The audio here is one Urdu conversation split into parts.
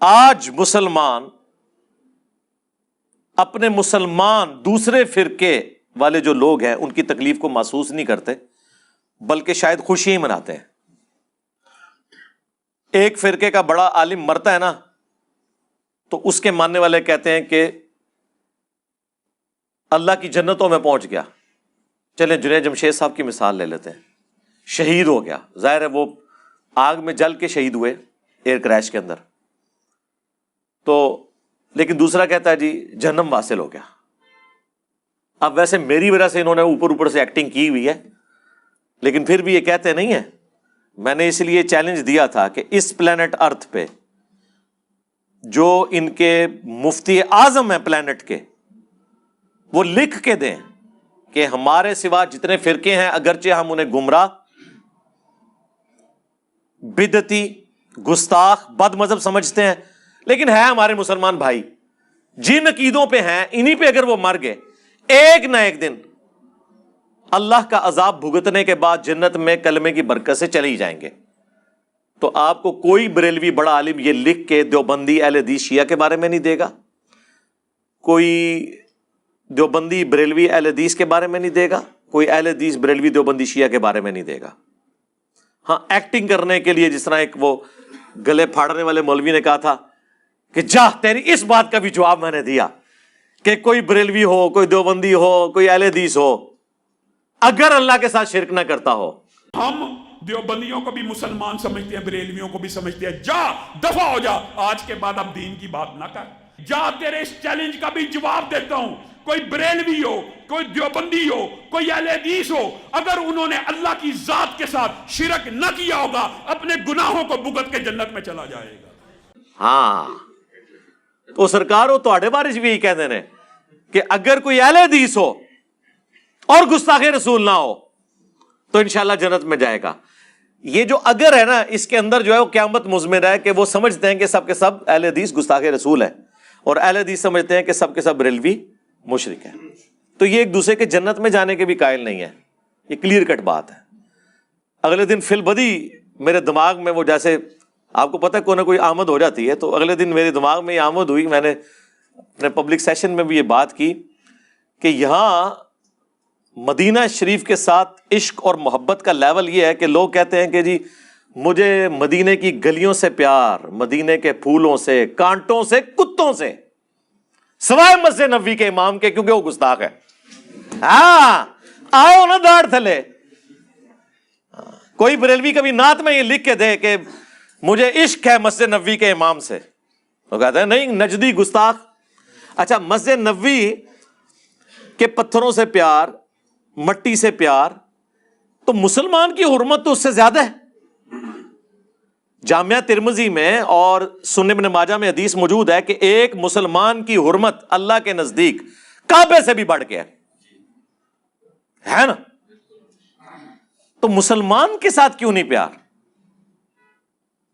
آج مسلمان اپنے مسلمان دوسرے فرقے والے جو لوگ ہیں ان کی تکلیف کو محسوس نہیں کرتے، بلکہ شاید خوشی ہی مناتے ہیں۔ ایک فرقے کا بڑا عالم مرتا ہے نا تو اس کے ماننے والے کہتے ہیں کہ اللہ کی جنتوں میں پہنچ گیا۔ چلیں جنید جمشید صاحب کی مثال لے لیتے ہیں، شہید ہو گیا، ظاہر ہے وہ آگ میں جل کے شہید ہوئے ایئر کریش کے اندر، تو لیکن دوسرا کہتا ہے جی جہنم واصل ہو گیا۔ اب ویسے میری وجہ سے انہوں نے اوپر سے ایکٹنگ کی ہوئی ہے، لیکن پھر بھی یہ کہتے نہیں ہیں۔ میں نے اس لیے چیلنج دیا تھا کہ اس پلانٹ ارتھ پہ جو ان کے مفتی اعظم ہیں پلانٹ کے، وہ لکھ کے دیں کہ ہمارے سوا جتنے فرقے ہیں اگرچہ ہم انہیں گمراہ، بدعتی، گستاخ، بد مذہب سمجھتے ہیں، لیکن ہے ہمارے مسلمان بھائی، جن عقیدوں پہ ہیں انہی پہ اگر وہ مر گئے ایک نہ ایک دن اللہ کا عذاب بھگتنے کے بعد جنت میں کلمے کی برکت سے چلے ہی جائیں گے۔ تو آپ کو کوئی بریلوی بڑا عالم یہ لکھ کے دیوبندی اہل حدیث شیعہ کے بارے میں نہیں دے گا، کوئی دیوبندی بریلوی اہل حدیث کے بارے میں نہیں دے گا، کوئی اہل حدیث بریلوی دیوبندی شیعہ کے بارے میں نہیں دے گا۔ ہاں ایکٹنگ کرنے کے لیے، جس طرح ایک وہ گلے پھاڑنے والے مولوی نے کہا تھا کہ جا تیری اس بات کا بھی جواب میں نے دیا کہ کوئی بریلوی ہو، کوئی دیوبندی ہو، کوئی اہل حدیث ہو، اگر اللہ کے ساتھ شرک نہ کرتا ہو۔ ہم دیوبندیوں کو بھی مسلمان سمجھتے ہیں، بریلویوں کو بھی سمجھتے ہیں، جا دفع ہو جا، آج کے بعد اب دین کی بات نہ کر، جا تیرے اس چیلنج کا بھی جواب دیتا ہوں۔ کوئی بریلوی ہو، کوئی دیوبندی ہو، کوئی اہل حدیث ہو، اگر انہوں نے اللہ کی ذات کے ساتھ شرک نہ کیا ہوگا اپنے گناہوں کو بھگت کے جنت میں چلا جائے گا۔ ہاں تو سرکار ہو تو بارش بھی یہی کہتے ہیں کہ اگر کوئی اہل حدیث ہو اور گستاخ رسول نہ ہو تو انشاءاللہ جنت میں جائے گا۔ یہ جو اگر ہے نا، اس کے اندر جو ہے وہ قیامت مضمر ہے کہ وہ سمجھتے ہیں کہ سب کے سب اہل حدیث گستاخ رسول ہیں، اور اہل حدیث سمجھتے ہیں کہ سب کے سب بریلوی مشرک ہیں، تو یہ ایک دوسرے کے جنت میں جانے کے بھی قائل نہیں ہے۔ یہ کلیئر کٹ بات ہے۔ اگلے دن فی البدی میرے دماغ میں وہ، جیسے آپ کو پتہ ہے کوئی نہ کوئی آمد ہو جاتی ہے، تو اگلے دن میرے دماغ میں یہ آمد ہوئی، میں نے اپنے پبلک سیشن میں بھی یہ بات کی کہ یہاں مدینہ شریف کے ساتھ عشق اور محبت کا لیول یہ ہے کہ لوگ کہتے ہیں کہ جی مجھے مدینے کی گلیوں سے پیار، مدینے کے پھولوں سے، کانٹوں سے، کتوں سے، سوائے مسجد نبوی کے امام کے، کیونکہ وہ گستاخ ہے۔ ہاں آؤ نا داڑھ تھلے، کوئی بریلوی کبھی نعت میں یہ لکھ کے دے کہ مجھے عشق ہے مسجد نبوی کے امام سے، وہ کہتے ہیں نہیں نجدی گستاخ۔ اچھا مسجد نبوی کے پتھروں سے پیار، مٹی سے پیار، تو مسلمان کی حرمت تو اس سے زیادہ ہے۔ جامعہ ترمذی میں اور سنن ابن ماجہ میں حدیث موجود ہے کہ ایک مسلمان کی حرمت اللہ کے نزدیک کعبے سے بھی بڑھ کے ہے نا۔ تو مسلمان کے ساتھ کیوں نہیں پیار؟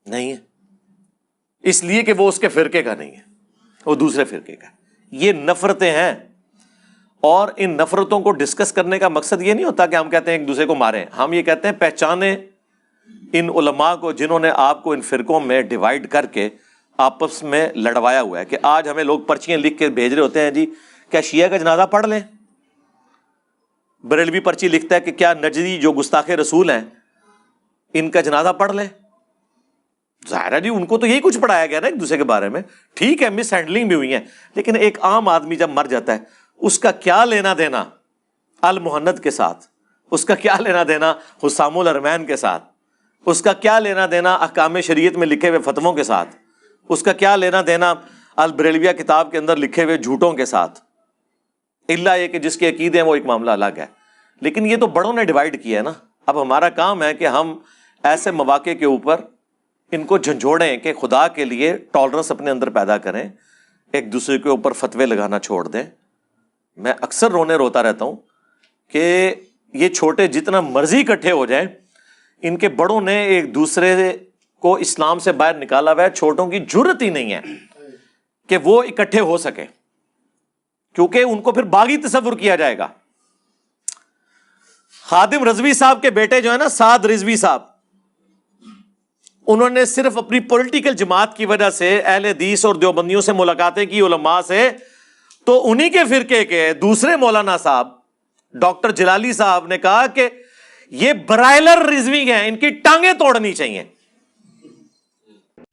نہیں ہے، اس لیے کہ وہ اس کے فرقے کا نہیں ہے، وہ دوسرے فرقے کا۔ یہ نفرتیں ہیں، اور ان نفرتوں کو ڈسکس کرنے کا مقصد یہ نہیں ہوتا کہ ہم کہتے ہیں ایک دوسرے کو ماریں، ہم یہ کہتے ہیں پہچانیں ان علماء کو جنہوں نے آپ کو ان فرقوں میں ڈیوائیڈ کر کے آپس میں لڑوایا ہوا ہے۔ کہ آج ہمیں لوگ پرچیاں لکھ کے بھیج رہے ہوتے ہیں جی کیا شیعہ کا جنازہ پڑھ لیں، بریلوی پرچی لکھتا ہے کہ کیا نجدی جو گستاخ رسول ہیں ان کا جنازہ پڑھ لیں۔ ظاہر ہے جی ان کو تو یہی کچھ پڑھایا گیا نا ایک دوسرے کے بارے میں، ٹھیک ہے مس ہینڈلنگ بھی ہوئی ہے، لیکن ایک عام آدمی جب مر جاتا ہے اس کا کیا لینا دینا المہند کے ساتھ، اس کا کیا لینا دینا حسام الحرمین کے ساتھ، اس کا کیا لینا دینا احکام شریعت میں لکھے ہوئے فتووں کے ساتھ، اس کا کیا لینا دینا البریلویہ کتاب کے اندر لکھے ہوئے جھوٹوں کے ساتھ، الا یہ کہ جس کے عقیدے ہیں وہ ایک معاملہ الگ ہے۔ لیکن یہ تو بڑوں نے ڈیوائیڈ کیا ہے نا۔ اب ہمارا کام ہے کہ ہم ایسے مواقع کے اوپر ان کو جھنجھوڑیں کہ خدا کے لیے ٹالرنس اپنے اندر پیدا کریں، ایک دوسرے کے اوپر فتوے لگانا چھوڑ دیں۔ میں اکثر روتا رہتا ہوں کہ یہ چھوٹے جتنا مرضی اکٹھے ہو جائیں، ان کے بڑوں نے ایک دوسرے کو اسلام سے باہر نکالا ہوا ہے، چھوٹوں کی جرت ہی نہیں ہے کہ وہ اکٹھے ہو سکے، کیونکہ ان کو پھر باغی تصور کیا جائے گا۔ خادم رضوی صاحب کے بیٹے جو ہے نا سعد رضوی صاحب، انہوں نے صرف اپنی پولیٹیکل جماعت کی وجہ سے اہل حدیث اور دیوبندیوں سے ملاقاتیں کی علماء سے، تو انہی کے فرقے کے دوسرے مولانا صاحب ڈاکٹر جلالی صاحب نے کہا کہ یہ برائلر رضوی ہیں، ان کی ٹانگیں توڑنی چاہیے۔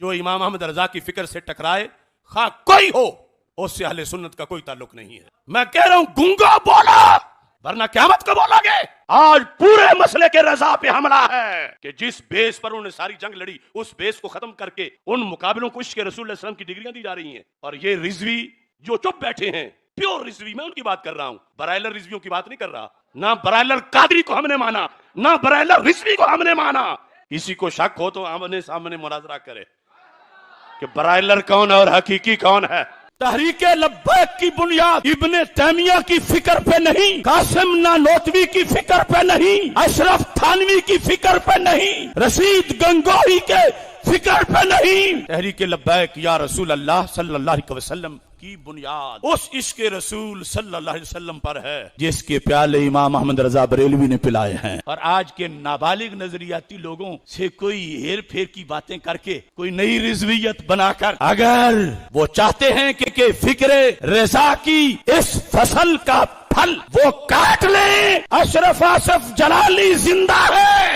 جو امام احمد رضا کی فکر سے ٹکرائے، خواہ کوئی ہو، اس سے اہل سنت کا کوئی تعلق نہیں ہے۔ میں کہہ رہا ہوں گونگا بولا، ورنہ قیامت کو بولا گے۔ آج پورے مسئلے کے رضا پہ حملہ ہے کہ جس بیس پر انہوں نے ساری جنگ لڑی، اس بیس کو ختم کر کے ان مقابلوں کو عشق رسول اللہ علیہ وسلم کی ڈگریاں دی جا رہی ہیں، اور یہ رضوی جو چپ بیٹھے ہیں، پیور رضوی، میں ان کی بات کر رہا ہوں، برائلر رضویوں کی بات نہیں کر رہا۔ نہ برائلر قادری کو ہم نے مانا، نہ برائلر رضوی کو ہم نے مانا۔ کسی کو شک ہو تو آمنے سامنے مناظرہ کرے کہ برائلر کون ہے اور حقیقی کون ہے۔ تحریک لبیک کی بنیاد ابن تیمیہ کی فکر پہ نہیں، قاسم نانوتوی کی فکر پہ نہیں، اشرف تھانوی کی فکر پہ نہیں، رشید گنگوہی کے فکر پہ نہیں۔ تحریک لبیک یا رسول اللہ صلی اللہ علیہ وسلم کی بنیاد اس عشق رسول صلی اللہ علیہ وسلم پر ہے جس کے پیالے امام احمد رضا بریلوی نے پلائے ہیں۔ اور آج کے نابالغ نظریاتی لوگوں سے کوئی ہیر پھیر کی باتیں کر کے، کوئی نئی رضویت بنا کر، اگر وہ چاہتے ہیں کہ فکر رضا کی اس فصل کا پھل وہ کاٹ لیں، اشرف آصف جلالی زندہ ہے،